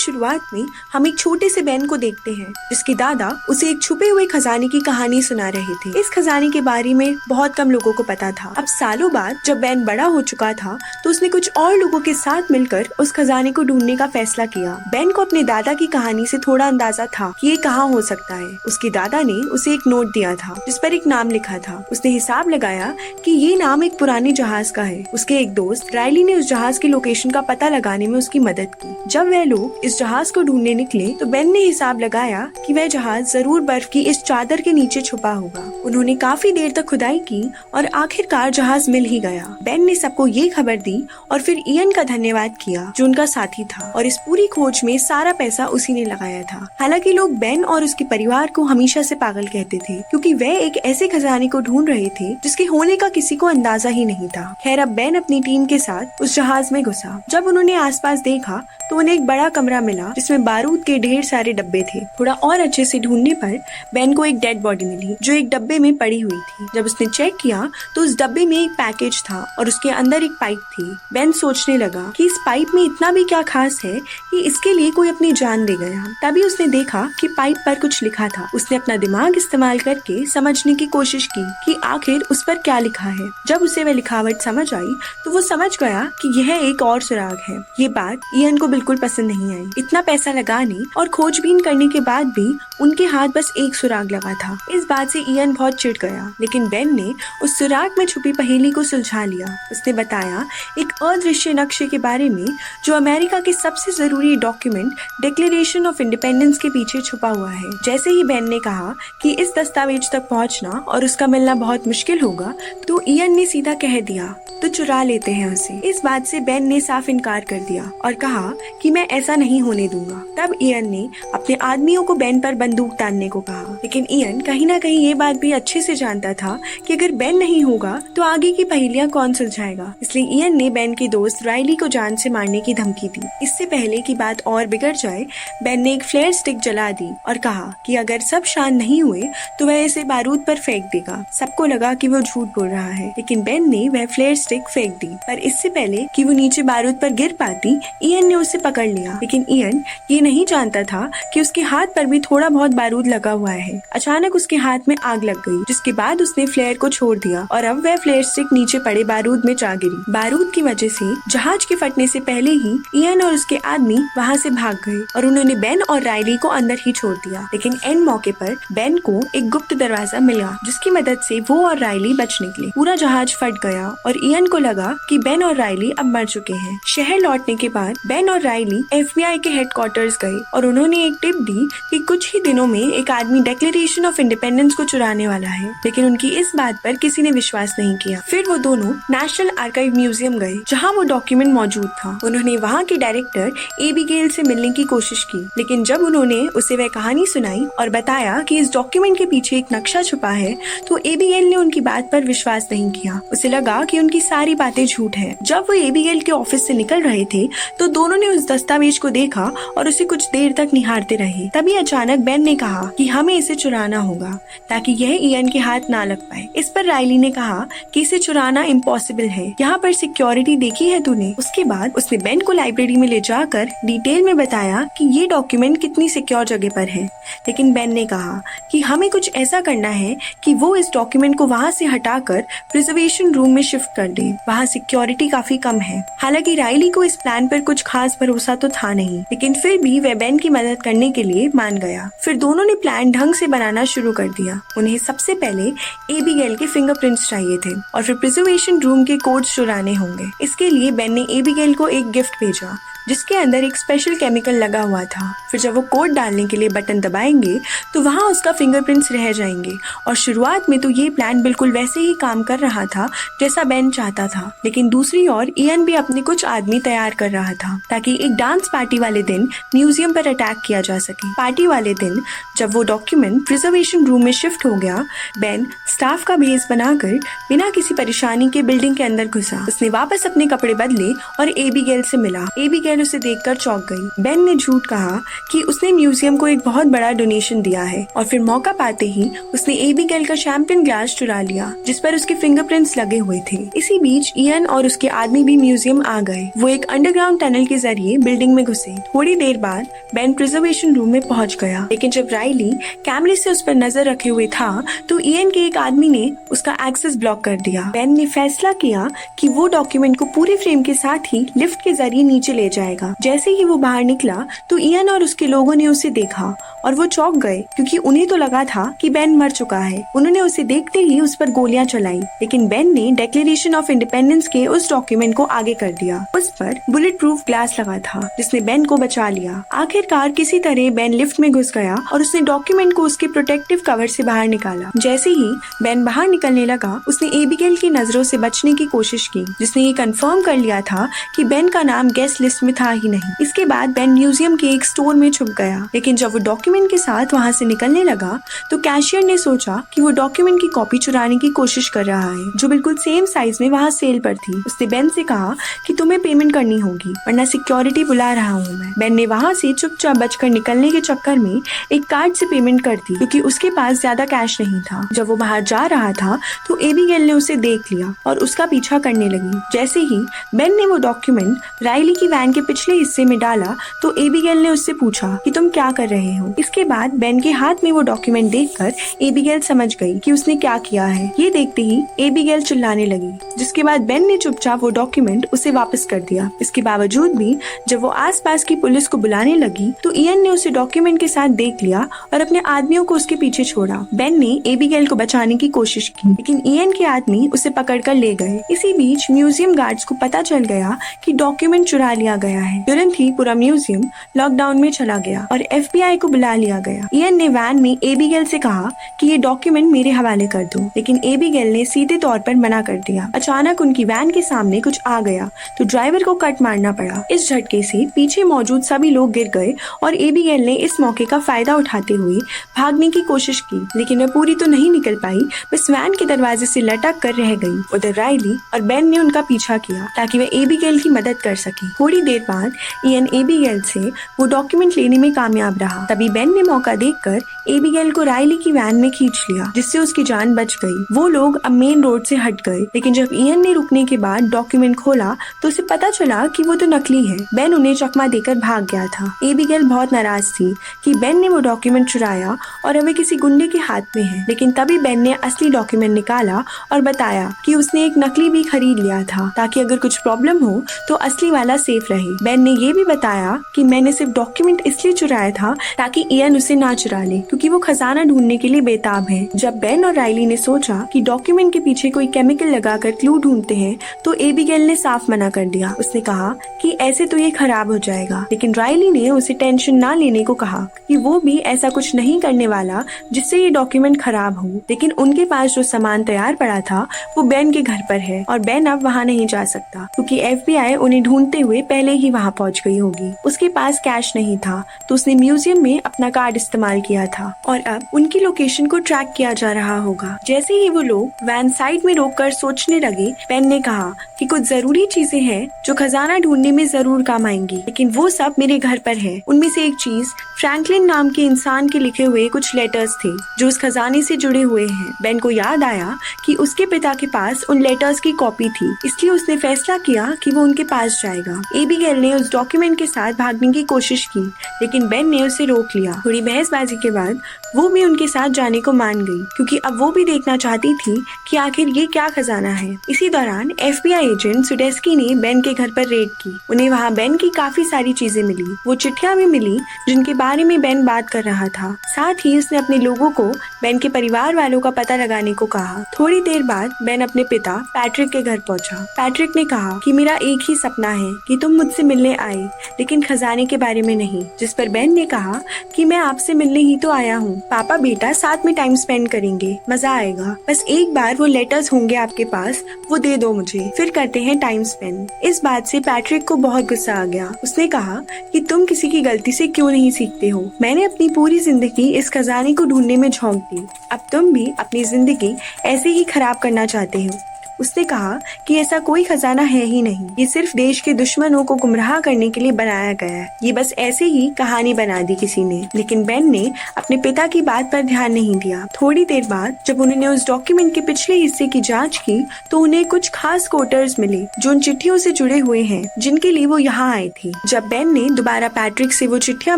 शुरुआत में हम एक छोटे से बेन को देखते हैं जिसके दादा उसे एक छुपे हुए खजाने की कहानी सुना रहे थे। इस खजाने के बारे में बहुत कम लोगों को पता था। अब सालों बाद जब बेन बड़ा हो चुका था तो उसने कुछ और लोगों के साथ मिलकर उस खजाने को ढूंढने का फैसला किया। बेन को अपने दादा की कहानी से थोड़ा अंदाजा था कि ये कहाँ हो सकता है। उसके दादा ने उसे एक नोट दिया था जिस पर एक नाम लिखा था। उसने हिसाब लगाया कि ये नाम एक पुराने जहाज का है। उसके एक दोस्त राइली ने उस जहाज की लोकेशन का पता लगाने में उसकी मदद की। जब वह लोग इस जहाज को ढूंढने निकले तो बेन ने हिसाब लगाया कि वह जहाज जरूर बर्फ की इस चादर के नीचे छुपा होगा। उन्होंने काफी देर तक खुदाई की और आखिरकार जहाज मिल ही गया। बेन ने सबको ये खबर दी और फिर इयन का धन्यवाद किया जो उनका साथी था और इस पूरी खोज में सारा पैसा उसी ने लगाया था। हालांकि लोग बेन और उसके परिवार को हमेशा से पागल कहते थे क्योंकि वह एक ऐसे खजाने को ढूंढ रहे थे जिसके होने का किसी को अंदाजा ही नहीं था। खैर अब बेन अपनी टीम के साथ उस जहाज में घुसा। जब उन्होंने आसपास देखा तो उन्हें एक बड़ा कमरा मिला जिसमें बारूद के ढेर सारे डब्बे थे। थोड़ा और अच्छे से ढूंढने पर बेन को एक डेड बॉडी मिली जो एक डब्बे में पड़ी हुई थी। जब उसने चेक किया तो उस डब्बे में एक पैकेज था और उसके अंदर एक पाइप थी। बेन सोचने लगा कि इस पाइप में इतना भी क्या खास है कि इसके लिए कोई अपनी जान दे गया। तभी उसने देखा कि पाइप पर कुछ लिखा था। उसने अपना दिमाग इस्तेमाल करके समझने की कोशिश की कि आखिर उस पर क्या लिखा है। जब उसे वह लिखावट समझ आई तो वो समझ गया कि यह एक और सुराग है। ये बात इयन को बिल्कुल पसंद नहीं आई। इतना पैसा लगाने और खोजबीन करने के बाद भी उनके हाथ बस एक सुराग लगा था। इस बात से इयन बहुत चिढ़ गया, लेकिन बेन ने उस सुराग में छुपी पहेली को सुलझा लिया। उसने बताया एक अदृश्य नक्शे के बारे में जो अमेरिका के सबसे जरूरी डॉक्यूमेंट डिक्लेरेशन ऑफ इंडिपेंडेंस के पीछे छुपा हुआ है। जैसे ही बेन ने कहा कि इस दस्तावेज तक पहुंचना और उसका मिलना बहुत मुश्किल होगा तो इयन ने सीधा कह दिया तो चुरा लेते हैं उसे। इस बात से बेन ने साफ इनकार कर दिया और कहा कि मैं ऐसा नहीं होने दूंगा। तब इयन ने अपने आदमियों को बेन पर बंदूक तानने को कहा, लेकिन इयन कहीं ना कहीं ये बात भी अच्छे से जानता था कि अगर बेन नहीं होगा तो आगे की पहेलियां कौन सुलझाएगा। इसलिए इयन ने बेन के दोस्त राइली को जान से मारने की धमकी दी। इससे पहले कि बात और बिगड़ जाए बेन ने एक फ्लेयर स्टिक जला दी और कहा कि अगर सब शांत नहीं हुए तो वह इसे बारूद पर फेंक देगा। सबको लगा कि वो झूठ बोल रहा है, लेकिन बेन ने वह फ्लेयर स्टिक फेंक दी। पर इससे पहले कि वो नीचे बारूद पर गिर पाती इयन ने उसे पकड़ लिया। लेकिन इयन ये नहीं जानता था कि उसके हाथ पर भी थोड़ा बहुत बारूद लगा हुआ है। अचानक उसके हाथ में आग लग गई, जिसके बाद उसने फ्लेयर को छोड़ दिया और अब वह फ्लेयर स्टिक नीचे पड़े बारूद में जा गिरी। बारूद की वजह से जहाज के फटने से पहले ही इयन और उसके आदमी वहाँ से भाग गए और उन्होंने बेन और राइली को अंदर ही छोड़ दिया। लेकिन एंड मौके पर बेन को एक गुप्त दरवाजा मिला जिसकी मदद से वो और राइली बच निकले। पूरा जहाज फट गया और इयन को लगा कि बेन और राइली अब मर चुके हैं। शहर लौटने के बाद बेन और राइली FBI के हेडक्वार्टर्स गए और उन्होंने एक टिप दी कि कुछ ही दिनों में एक आदमी डिक्लेरेशन ऑफ इंडिपेंडेंस को चुराने वाला है, लेकिन उनकी इस बात पर किसी ने विश्वास नहीं किया। फिर वो दोनों नेशनल आर्काइव म्यूजियम गए जहाँ वो डॉक्यूमेंट मौजूद था। उन्होंने वहाँ के डायरेक्टर एबिगेल से मिलने की कोशिश की, लेकिन जब उन्होंने उसे वह कहानी सुनाई और बताया कि इस डॉक्यूमेंट के पीछे एक नक्शा छुपा है तो एबिगेल ने उनकी बात पर विश्वास नहीं किया। उसे लगा कि उनकी सारी बातें झूठ है। जब वो एबिगेल के ऑफिस से निकल रहे थे तो दोनों ने उस दस्तावेज को देखा और उसे कुछ देर तक निहारते रहे। तभी अचानक बेन ने कहा कि हमें इसे चुराना होगा ताकि यह इयन के हाथ ना लग पाए। इस पर राइली ने कहा कि इसे चुराना इम्पॉसिबल है, यहाँ पर सिक्योरिटी देखी है तूने। उसके बाद उसने बेन को लाइब्रेरी में ले जाकर डिटेल में बताया कि ये डॉक्यूमेंट कितनी सिक्योर जगह पर है। लेकिन बेन ने कहा कि हमें कुछ ऐसा करना है कि वो इस डॉक्यूमेंट को वहाँ से हटाकर प्रिजर्वेशन रूम में शिफ्ट कर दे। वहाँ सिक्योरिटी काफी कम है। हालांकि राइली को इस प्लान पर कुछ खास भरोसा तो था नहीं, लेकिन फिर भी वह बेन की मदद करने के लिए मान गया। फिर दोनों ने प्लान ढंग से बनाना शुरू कर दिया। उन्हें सबसे पहले एबिगेल के फिंगरप्रिंट्स चाहिए थे और फिर प्रिजर्वेशन रूम के कोड्स चुराने होंगे। इसके लिए बेन ने एबिगेल को एक गिफ्ट भेजा जिसके अंदर एक स्पेशल केमिकल लगा हुआ था। फिर जब वो कोड डालने के लिए बटन दबाएंगे तो वहाँ उसका फिंगरप्रिंट्स रह जाएंगे। और शुरुआत में तो ये प्लान बिल्कुल वैसे ही काम कर रहा था जैसा बेन चाहता था, लेकिन दूसरी ओर इयन भी अपने कुछ आदमी तैयार कर रहा था ताकि एक डांस पार्टी वाले दिन म्यूजियम पर अटैक किया जा सके। पार्टी वाले दिन जब वो डॉक्यूमेंट प्रिजर्वेशन रूम में शिफ्ट हो गया, बेन स्टाफ का भेस बनाकर बिना किसी परेशानी के बिल्डिंग के अंदर घुसा। उसने वापस अपने कपड़े बदले और एबिगेल से मिला। एबिगेल एबिगेल उसे देखकर चौंक गई। बेन ने झूठ कहा कि उसने म्यूजियम को एक बहुत बड़ा डोनेशन दिया है और फिर मौका पाते ही उसने एबिगेल का शैंपेन ग्लास चुरा लिया जिस पर उसके फिंगरप्रिंट्स लगे हुए थे। इसी बीच इयन और उसके आदमी भी म्यूजियम आ गए। वो एक अंडरग्राउंड टनल के जरिए बिल्डिंग में घुसे। थोड़ी देर बाद बेन प्रिजर्वेशन रूम में पहुंच गया, लेकिन जब राइली कैमरे से उस पर नजर रखे हुए था तो इयन के एक आदमी ने उसका एक्सेस ब्लॉक कर दिया। बेन ने फैसला किया कि वो डॉक्यूमेंट को पूरे फ्रेम के साथ ही लिफ्ट के जरिए नीचे ले जाएगा। जैसे ही वो बाहर निकला तो इयन और उसके लोगों ने उसे देखा और वो चौंक गए क्योंकि उन्हें तो लगा था कि बेन मर चुका है। उन्होंने उसे देखते ही उस पर गोलियां चलाई, लेकिन बेन ने डिक्लेरेशन ऑफ इंडिपेंडेंस के उस डॉक्यूमेंट को आगे कर दिया। उस पर बुलेट प्रूफ ग्लास लगा था जिसने बेन को बचा लिया। आखिरकार किसी तरह बेन लिफ्ट में घुस गया और उसने डॉक्यूमेंट को उसके प्रोटेक्टिव कवर से बाहर निकाला। जैसे ही बेन बाहर निकलने लगा उसने एबिगेल की नजरों से बचने की कोशिश की, जिसने ये कंफर्म कर लिया था कि बेन का नाम गेस्ट लिस्ट में था ही नहीं। इसके बाद बेन म्यूजियम के एक स्टोर में छुप गया, लेकिन जब वो डॉक्यूमेंट के साथ वहाँ से निकलने लगा तो कैशियर ने सोचा कि वो डॉक्यूमेंट की कॉपी चुराने की कोशिश कर रहा है जो बिल्कुल सेम साइज में वहाँ सेल पर थी। उसने बेन से कहा कि तुम्हें पेमेंट करनी होगी वरना सिक्योरिटी बुला रहा हूँ मैं। बेन ने वहाँ से चुपचाप बचकर निकलने के चक्कर में एक कार्ड से पेमेंट कर दी क्योंकि उसके पास ज्यादा कैश नहीं था। जब वो बाहर जा रहा था तो एबिगेल ने उसे देख लिया और उसका पीछा करने लगी। जैसे ही बेन ने वो डॉक्यूमेंट राइली की वैन के पिछले हिस्से में डाला तो एबिगेल ने उससे पूछा कि तुम क्या कर रहे हो। इसके बाद बेन के हाथ में वो डॉक्यूमेंट देखकर एबिगेल समझ गई कि उसने क्या किया है। ये देखते ही एबिगेल चिल्लाने लगी, जिसके बाद बेन ने चुपचाप वो डॉक्यूमेंट उसे वापस कर दिया। इसके बावजूद भी जब वो आसपास की पुलिस को बुलाने लगी तो इयन ने उसे डॉक्यूमेंट के साथ देख लिया और अपने आदमियों को उसके पीछे छोड़ा। बेन ने एबिगेल को बचाने की कोशिश की, लेकिन इयन के आदमी उसे पकड़कर ले गए। इसी बीच म्यूजियम गार्ड्स को पता चल गया कि डॉक्यूमेंट चुरा लिया गया है। तुरंत ही पूरा म्यूजियम लॉकडाउन में चला गया और FBI को बुला लिया गया। इयन ने वैन में एबिगेल से कहा कि ये डॉक्यूमेंट मेरे हवाले कर दो, लेकिन एबिगेल ने सीधे तौर पर मना कर दिया। अचानक उनकी वैन के सामने कुछ आ गया तो ड्राइवर को कट मारना पड़ा। इस झटके से पीछे मौजूद सभी लोग गिर गए और एबिगेल ने इस मौके का फायदा उठाते हुए भागने की कोशिश की, लेकिन वह पूरी तो नहीं निकल पाई, बस वैन के दरवाजे से लटक कर रह गई। उधर राइली और बेन ने उनका पीछा किया ताकि वे एबिगेल की मदद कर सके। थोड़ी देर बाद इयन एबिगेल से वो डॉक्यूमेंट लेने में कामयाब रहा। तभी बेन ने मौका देखकर एबिगेल को राइली की वैन में खींच लिया, जिससे उसकी जान बच गई। वो लोग अब मेन रोड से हट गए, लेकिन जब इयन ने रुकने के बाद डॉक्यूमेंट खोला तो उसे पता चला कि वो तो नकली है। बेन उन्हें चकमा देकर भाग गया था। एबिगेल बहुत नाराज थी कि बेन ने वो डॉक्यूमेंट चुराया और अब किसी गुंडे के हाथ में है, लेकिन तभी बेन ने असली डॉक्यूमेंट निकाला और बताया कि उसने एक नकली भी खरीद लिया था ताकि अगर कुछ प्रॉब्लम हो तो असली वाला सेफ रहे। बेन ने ये भी बताया कि मैंने सिर्फ डॉक्यूमेंट इसलिए चुराया था ताकि इयन उसे ना चुरा ले, क्योंकि वो खजाना ढूंढने के लिए बेताब है। जब बेन और राइली ने सोचा कि डॉक्यूमेंट के पीछे कोई केमिकल लगाकर क्लू ढूंढते हैं तो एबिगेल ने साफ मना कर दिया। उसने कहा कि ऐसे तो ये खराब हो जाएगा, लेकिन राइली ने उसे टेंशन ना लेने को कहा कि वो भी ऐसा कुछ नहीं करने वाला जिससे ये डॉक्यूमेंट खराब हो। लेकिन उनके पास जो सामान तैयार पड़ा था वो बेन के घर पर है और बेन अब वहाँ नहीं जा सकता क्योंकि FBI उन्हें ढूंढते हुए पहले ही वहाँ पहुँच गई होगी। उसके पास कैश नहीं था तो उसने म्यूजियम में अपना कार्ड इस्तेमाल किया था और अब उनकी लोकेशन को ट्रैक किया जा रहा होगा। जैसे ही वो लोग वैन साइड में रोककर सोचने लगे, बेन ने कहा कि कुछ जरूरी चीजें हैं जो खजाना ढूंढने में जरूर काम आएंगी, लेकिन वो सब मेरे घर पर है। उनमें से एक चीज फ्रैंकलिन नाम के इंसान के लिखे हुए कुछ लेटर्स थे जो उस खजाने से जुड़े हुए हैं। बेन को याद आया कि उसके पिता के पास उन लेटर्स की कॉपी थी, इसलिए उसने फैसला किया कि वो उनके पास जाएगा। एबिगेल ने उस डॉक्यूमेंट के साथ भागने की कोशिश की, लेकिन बेन ने उसे रोक लिया। थोड़ी बहसबाजी के बाद वो भी उनके साथ जाने को मान गई क्योंकि अब वो भी देखना चाहती थी कि आखिर ये क्या खजाना है। इसी दौरान FBI एजेंट सुडेस्की ने बेन के घर पर रेड की। उन्हें वहाँ बेन की काफी सारी चीजें मिली। वो चिट्ठियां भी मिली जिनके बारे में बेन बात कर रहा था। साथ ही उसने अपने लोगों को बेन के परिवार वालों का पता लगाने को कहा। थोड़ी देर बाद बेन अपने पिता पैट्रिक के घर पहुंचा। पैट्रिक ने कहा कि मेरा एक ही सपना है कि तुम मुझसे मिलने आए, लेकिन खजाने के बारे में नहीं। जिस पर बेन ने कहा कि मैं आपसे मिलने ही तो आया हूँ। पापा बेटा साथ में टाइम स्पेंड करेंगे, मजा आएगा। बस एक बार वो लेटर्स होंगे आपके पास, वो दे दो मुझे, फिर करते हैं टाइम स्पेंड। इस बात से पैट्रिक को बहुत गुस्सा आ गया। उसने कहा कि तुम किसी की गलती से क्यों नहीं सीखते हो। मैंने अपनी पूरी जिंदगी इस खजाने को ढूंढने में झोंक दी, अब तुम भी अपनी जिंदगी ऐसे ही खराब करना चाहते हो। उसने कहा कि ऐसा कोई खजाना है ही नहीं, ये सिर्फ देश के दुश्मनों को गुमराह करने के लिए बनाया गया है। ये बस ऐसे ही कहानी बना दी किसी ने। लेकिन बेन ने अपने पिता की बात पर ध्यान नहीं दिया। थोड़ी देर बाद जब उन्होंने उस डॉक्यूमेंट के पिछले हिस्से की जांच की तो उन्हें कुछ खास कोटर्स मिले जो उन चिट्ठियों से जुड़े हुए हैं जिनके लिए वो यहाँ आए थे। जब बेन ने दोबारा पैट्रिक से वो चिट्ठियाँ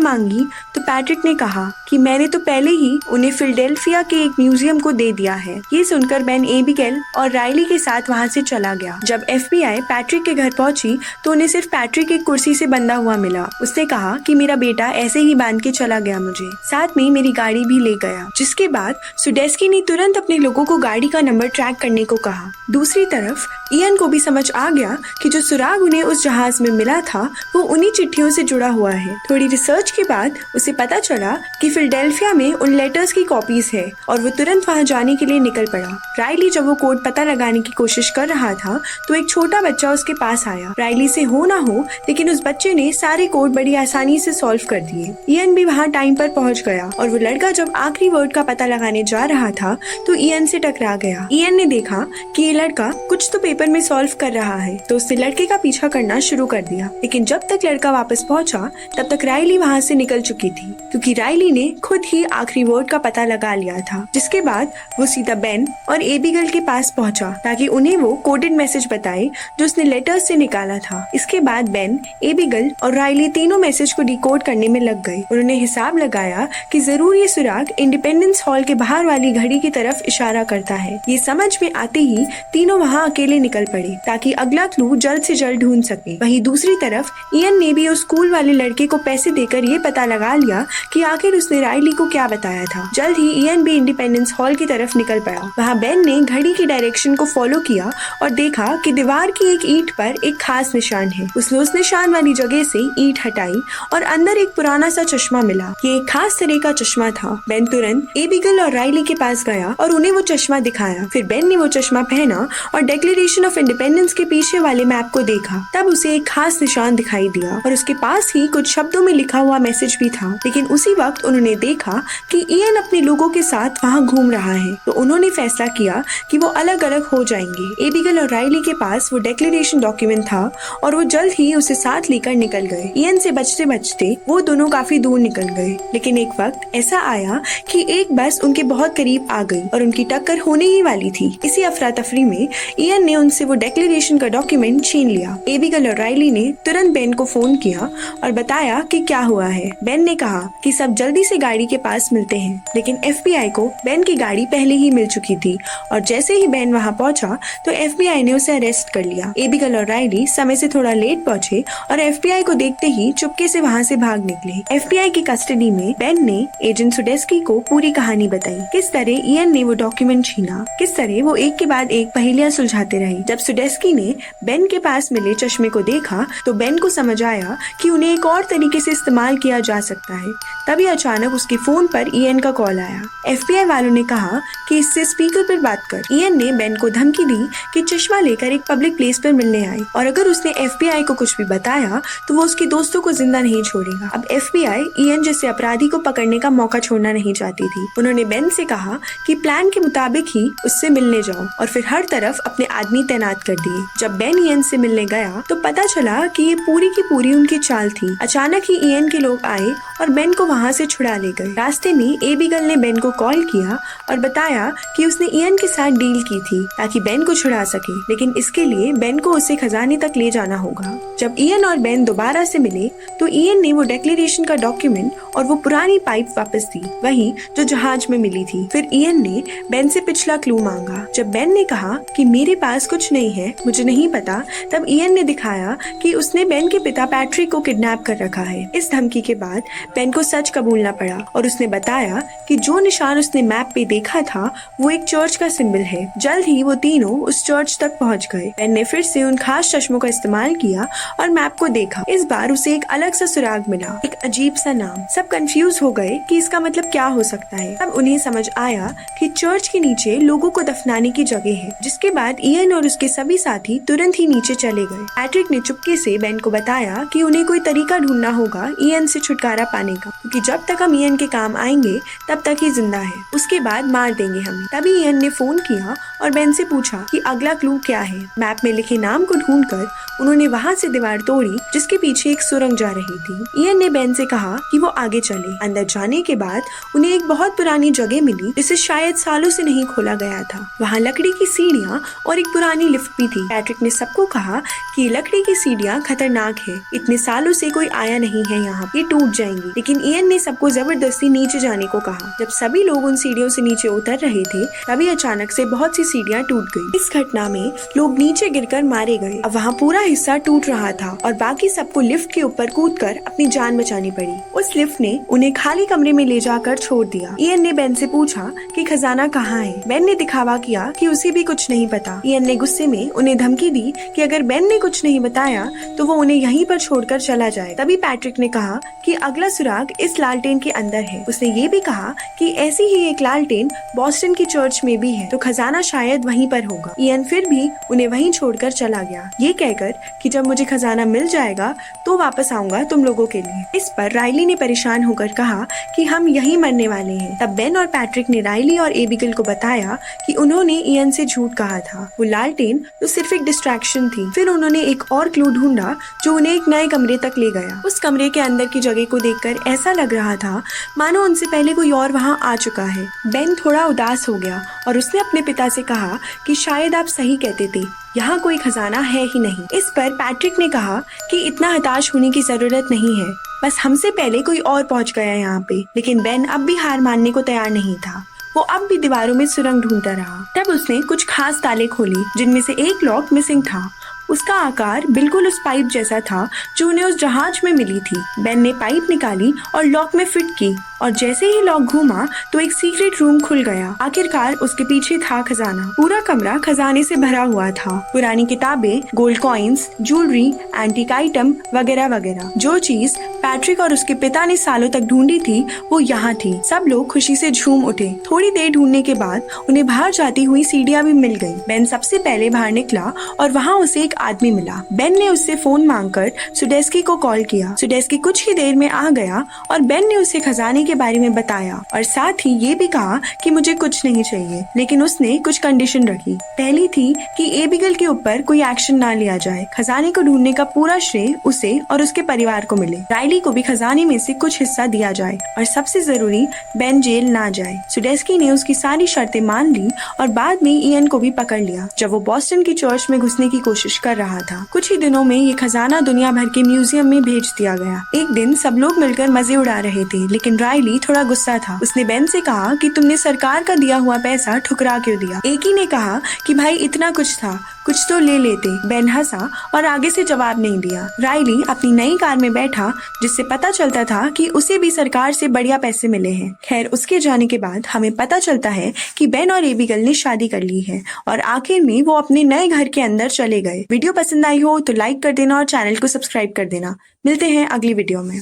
मांगी तो पैट्रिक ने कहा कि मैंने तो पहले ही उन्हें फिलाडेल्फिया के एक म्यूजियम को दे दिया है। ये सुनकर बेन एबिगेल और राइली के साथ वहाँ से चला गया। जब FBI पैट्रिक के घर पहुंची तो उन्हें सिर्फ पैट्रिक एक कुर्सी से बंधा हुआ मिला। उसने कहा कि मेरा बेटा ऐसे ही बांध के चला गया मुझे, साथ में मेरी गाड़ी भी ले गया। जिसके बाद सुडेस्की ने तुरंत अपने लोगों को गाड़ी का नंबर ट्रैक करने को कहा। दूसरी तरफ इयन को भी समझ आ गया कि जो सुराग उन्हें उस जहाज में मिला था वो उन्हीं चिट्ठियों से जुड़ा हुआ है। थोड़ी रिसर्च के बाद उसे पता चला कि फिलाडेल्फिया में उन लेटर्स की कॉपीज है और वो तुरंत वहाँ जाने के लिए निकल पड़ा। राइली जब वो कोड पता लगाने की कोशिश कर रहा था तो एक छोटा बच्चा उसके पास आया। राइली से हो ना हो लेकिन उस बच्चे ने सारे कोड बड़ी आसानी से सॉल्व कर दिए। इयन भी वहाँ टाइम पर पहुँच गया और वो लड़का जब आखिरी वर्ड का पता लगाने जा रहा था तो इयन से टकरा गया। इयन ने देखा कि ये लड़का कुछ तो पेपर में सॉल्व कर रहा है तो उसने लड़के का पीछा करना शुरू कर दिया। लेकिन जब तक लड़का वापस पहुंचा तब तक राइली वहाँ से निकल चुकी थी क्योंकि राइली ने खुद ही आखिरी वर्ड का पता लगा लिया था। जिसके बाद वो सीधा बेन और एबिगेल के पास पहुंचा ताकि उन्हें वो कोडेड मैसेज बताए जो उसने लेटर्स से निकाला था। इसके बाद बेन, एबिगेल और राइली तीनों मैसेज को डिकोड करने में लग गए। उन्होंने हिसाब लगाया कि जरूर ये सुराग इंडिपेंडेंस हॉल के बाहर वाली घड़ी की तरफ इशारा करता है। ये समझ में आते ही तीनों वहाँ अकेले निकल पड़े ताकि अगला क्लू जल्द से जल्द ढूंढ सके। वहीं दूसरी तरफ इयन ने भी उस स्कूल वाले लड़के को पैसे देकर ये पता लगा लिया कि आखिर उसने राइली को क्या बताया था। जल्द ही इयन भी इंडिपेंडेंस हॉल की तरफ निकल पड़ा। वहाँ बेन ने घड़ी की डायरेक्शन को फॉलो किया और देखा कि दीवार की एक ईंट पर एक खास निशान है। उसने उस निशान वाली जगह से ईंट हटाई और अंदर एक पुराना सा चश्मा मिला। ये एक खास तरह का चश्मा था। बेन तुरंत एबिगेल और राइली के पास गया और उन्हें वो चश्मा दिखाया। फिर बेन ने वो चश्मा पहना और डिक्लेरेशन ऑफ इंडिपेंडेंस के पीछे वाले मैप को देखा। तब उसे एक खास निशान दिखाई दिया और उसके पास ही कुछ शब्दों में लिखा हुआ मैसेज भी था। लेकिन उसी वक्त उन्होंने देखा कि इयन अपने लोगों के साथ वहाँ घूम रहा है तो उन्होंने फैसला किया कि वो अलग अलग हो जाएंगे। एबिगेल और राइली के पास वो डिक्लेरेशन डॉक्यूमेंट था और वो जल्द ही उसे साथ लेकर निकल गए। इयन से बचते बचते वो दोनों काफी दूर निकल गए। लेकिन एक वक्त ऐसा आया कि एक बस उनके बहुत करीब आ गई और उनकी टक्कर होने ही वाली थी। इसी अफरा तफरी में इयन ने उनसे वो डिक्लेरेशन का डॉक्यूमेंट छीन लिया। एबिगेल और राइली ने तुरंत बेन को फोन किया और बताया कि क्या हुआ है। बेन ने कहा कि सब जल्दी से गाड़ी के पास मिलते हैं। लेकिन FBI को बेन की गाड़ी पहले ही मिल चुकी थी और जैसे ही बेन वहाँ पहुँचा तो FBI ने उसे अरेस्ट कर लिया। एबिगेल और राइली समय से थोड़ा लेट पहुँचे और FBI को देखते ही चुपके से वहाँ से भाग निकले। FBI की कस्टडी में बेन ने एजेंट सुडेस्की को पूरी कहानी बताई, किस तरह इयन ने वो डॉक्यूमेंट छीना, किस तरह वो एक के बाद एक पहेलियां सुलझाते रहे। जब सुडेस्की ने बेन के पास मिले चश्मे को देखा तो बेन को समझ आया कि उन्हें एक और तरीके से इस्तेमाल किया जा सकता है। तभी अचानक उसके फोन पर इयन का कॉल आया। FBI वालों ने कहा कि इससे स्पीकर पर बात कर। इयन ने बेन को धमकी दी कि चश्मा लेकर एक पब्लिक प्लेस पर मिलने आए और अगर उसने FBI को कुछ भी बताया तो वो उसके दोस्तों को जिंदा नहीं छोड़ेगा। अब FBI इयन जैसे अपराधी को पकड़ने का मौका छोड़ना नहीं चाहती थी। उन्होंने बेन से कहा कि प्लान के मुताबिक ही उससे मिलने जाओ और फिर हर तरफ अपने आदमी तैनात कर दिए। जब बेन इयन से मिलने गया तो पता चला कि ये पूरी की पूरी उनकी चाल थी। अचानक ही इयन के लोग आए और बेन को वहाँ से छुड़ा ले गए। रास्ते में एबिगेल ने बेन को कॉल किया और बताया कि उसने इयन के साथ डील की थी ताकि बेन को छुड़ा सके, लेकिन इसके लिए बेन को उसे खजाने तक ले जाना होगा। जब इयन और बेन दोबारा से मिले तो इयन ने वो डिक्लेरेशन का डॉक्यूमेंट और वो पुरानी पाइप वापस दी, वही जो जहाज में मिली थी। फिर इयन ने बेन से पिछला क्लू मांगा। जब बेन ने कहा कि मेरे पास कुछ नहीं है, मुझे नहीं पता, तब इयन ने दिखाया कि उसने बेन के पिता पैट्रिक को किडनैप कर रखा है। इस धमकी के बाद बेन को सच कबूलना पड़ा और उसने बताया कि जो निशान उसने मैप पे देखा था वो एक चर्च का सिंबल है। जल्द ही वो तीनों उस चर्च तक पहुंच गए। बेन ने फिर से उन खास चश्मों का इस्तेमाल किया और मैप को देखा। इस बार उसे एक अलग सा सुराग मिला, एक अजीब सा नाम। सब कंफ्यूज हो गए कि इसका मतलब क्या हो सकता है। तब उन्हें समझ आया कि चर्च के नीचे लोगों को दफनाने की जगह है। जिसके बाद इयन और उसके सभी साथी तुरंत ही नीचे चले गए। पैट्रिक ने चुपके से बेन को बताया कि उन्हें कोई तरीका ढूंढना होगा इयन से छुटकारा पाने का, क्योंकि जब तक हम ईयन के काम आएंगे तब तक ही जिंदा है, उसके बाद मार देंगे हमें। तभी ईयन ने फोन किया और बेन से पूछा कि अगला क्लू क्या है। मैप में लिखे नाम को ढूंढकर उन्होंने वहाँ से दीवार तोड़ी जिसके पीछे एक सुरंग जा रही थी। ईयन ने बेन से कहा कि वो आगे चले। अंदर जाने के बाद उन्हें एक बहुत पुरानी जगह मिली जिसे शायद सालों से नहीं खोला गया था। वहाँ लकड़ी की सीढ़ियाँ और एक पुरानी लिफ्ट भी थी। पैट्रिक ने सबको कहा कि लकड़ी की सीढ़ियाँ खतरनाक है, इतने सालों से कोई आया नहीं है यहाँ, ये टूट जाएंगी। लेकिन ईयन ने सबको जबरदस्ती नीचे जाने को कहा। जब सभी लोग उन सीढ़ियों से नीचे उतर रहे थे तभी अचानक से बहुत सी सीढ़ियाँ टूट गई। इस घटना में लोग नीचे गिरकर मारे गए। अब वहाँ पूरा हिस्सा टूट रहा था और बाकी सबको लिफ्ट के ऊपर कूदकर अपनी जान बचानी पड़ी। उस लिफ्ट ने उन्हें खाली कमरे में ले जाकर छोड़ दिया। ईयन ने बेन से पूछा कि खजाना कहाँ है। बेन ने दिखावा किया कि उसे भी कुछ नहीं पता। ईयन ने गुस्से में उन्हें धमकी दी कि अगर बेन ने कुछ नहीं बताया तो वो उन्हें यहीं पर छोड़कर चला जाए। तभी पैट्रिक ने कहा कि अगला सुराग इस लालटेन के अंदर है। उसने ये भी कहा कि ऐसी ही एक लालटेन बॉस्टन की चर्च में भी है, तो खजाना शायद वहीं पर होगा। ईयन फिर भी उन्हें वहीं छोड़कर चला गया, ये कहकर कि जब मुझे खजाना मिल जाएगा तो वापस आऊंगा तुम लोगों के लिए। इस पर राइली ने परेशान होकर कहा कि हम यहीं मरने वाले हैं। तब बेन और पैट्रिक ने राइली और एबिगेल को बताया कि उन्होंने ईयन से झूठ कहा था, वो लालटेन तो सिर्फ एक डिस्ट्रैक्शन थी। फिर उन्होंने एक और क्लू ढूंढा जो उन्हें एक नए कमरे तक ले गया। उस कमरे के अंदर की जगह को देखकर ऐसा लग रहा था मानो उनसे पहले कोई और वहाँ आ चुका है। बेन थोड़ा उदास हो गया और उसने अपने पिता से कहा कि शायद आप सही कहते थे, यहाँ कोई खजाना है ही नहीं। इस पर पैट्रिक ने कहा कि इतना हताश होने की जरूरत नहीं है, बस हमसे पहले कोई और पहुँच गया यहाँ पे। लेकिन बेन अब भी हार मानने को तैयार नहीं था। वो अब भी दीवारों में सुरंग ढूंढता रहा। तब उसने कुछ खास ताले खोली जिनमें से एक लॉक मिसिंग था। उसका आकार बिल्कुल उस पाइप जैसा था जो उन्हें उस जहाज में मिली थी। बेन ने पाइप निकाली और लॉक में फिट की और जैसे ही लॉक घूमा तो एक सीक्रेट रूम खुल गया। आखिरकार उसके पीछे था खजाना। पूरा कमरा खजाने से भरा हुआ था। पुरानी किताबें, gold coins, jewellery, antique item वगैरह वगैरह। जो चीज पैट्रिक और उसके पिता ने सालों तक ढूंढी थी वो यहाँ थी। सब लोग खुशी से झूम उठे। थोड़ी देर ढूंढने के बाद उन्हें बाहर जाती हुई सीढ़ियाँ भी मिल गयी। बेन सबसे पहले बाहर निकला और वहाँ उसे एक आदमी मिला। बेन ने उससे फोन मांगकर सुडेस्की को कॉल किया। सुडेस्की कुछ ही देर में आ गया और बेन ने उसे खजाने के बारे में बताया और साथ ही ये भी कहा कि मुझे कुछ नहीं चाहिए, लेकिन उसने कुछ कंडीशन रखी। पहली थी कि एबिगेल के ऊपर कोई एक्शन ना लिया जाए। खजाने को ढूंढने का पूरा श्रेय उसे और उसके परिवार को मिले। राइली को भी खजाने में से कुछ हिस्सा दिया जाए और सबसे जरूरी बेन जेल ना जाए। सुडेस्की ने उसकी सारी शर्तें मान ली और बाद में ईयन को भी पकड़ लिया जब वो बॉस्टन की चर्च में घुसने की कोशिश कर रहा था। कुछ ही दिनों में ये खजाना दुनिया भर के म्यूजियम में भेज दिया गया। एक दिन सब लोग मिलकर मजे उड़ा रहे थे, लेकिन राइली थोड़ा गुस्सा था। उसने बेन से कहा कि तुमने सरकार का दिया हुआ पैसा ठुकरा क्यों दिया। एक ही ने कहा कि भाई इतना कुछ था, कुछ तो ले लेते। बेन हंसा और आगे से जवाब नहीं दिया। राइली अपनी नई कार में बैठा जिससे पता चलता था कि उसे भी सरकार से बढ़िया पैसे मिले हैं। खैर उसके जाने के बाद हमें पता चलता है कि बेन और एबिगेल ने शादी कर ली है और आखिर में वो अपने नए घर के अंदर चले गए। वीडियो पसंद आई हो तो लाइक कर देना और चैनल को सब्सक्राइब कर देना। मिलते हैं अगली वीडियो में।